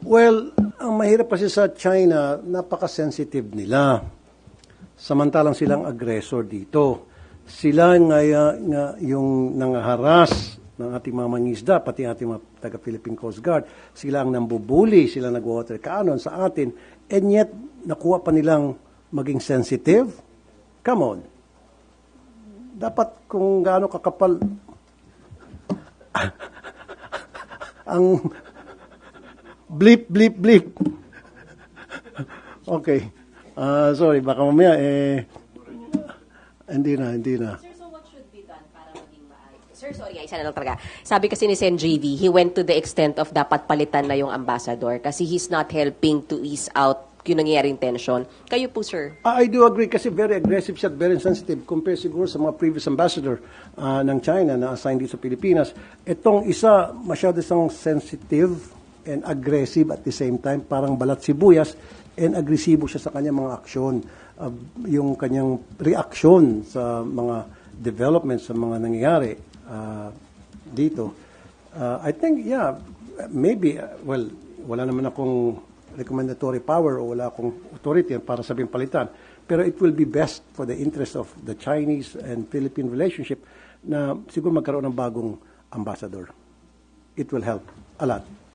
Well, ang mahirap kasi sa China, napaka-sensitive nila. Samantalang silang aggressor dito. Sila nga yung nangaharas ng ating mga mangisda, pati ating mga taga-Philippine Coast Guard. Sila ang nambubuli, sila nag-water cannon sa atin, and yet, nakuha pa nilang maging sensitive? Come on. Dapat kung gaano kakapal ang blip, blip, blip. Okay. Sorry, baka mamaya, hindi na. Sir, so what should be done para maging maayos? Sir, sorry, isa na lang talaga. Sabi kasi ni Sen. JV, he went to the extent of dapat palitan na yung ambassador kasi he's not helping to ease out yung nangyayaring tension. Kayo po, sir? I do agree kasi very aggressive siya at very sensitive compared siguro sa mga previous ambassador ng China na assigned dito sa Pilipinas. Itong isa, masyado siyang sensitive and aggressive at the same time, parang balat sibuyas, and agresibo siya sa kanyang mga aksyon. Yung kanyang reaksyon sa mga developments, sa mga nangyayari dito. I think, yeah, maybe, well, wala naman akong recommendatory power o wala akong authority para sabing palitan. Pero it will be best for the interest of the Chinese and Philippine relationship na siguro magkaroon ng bagong ambassador. It will help a lot.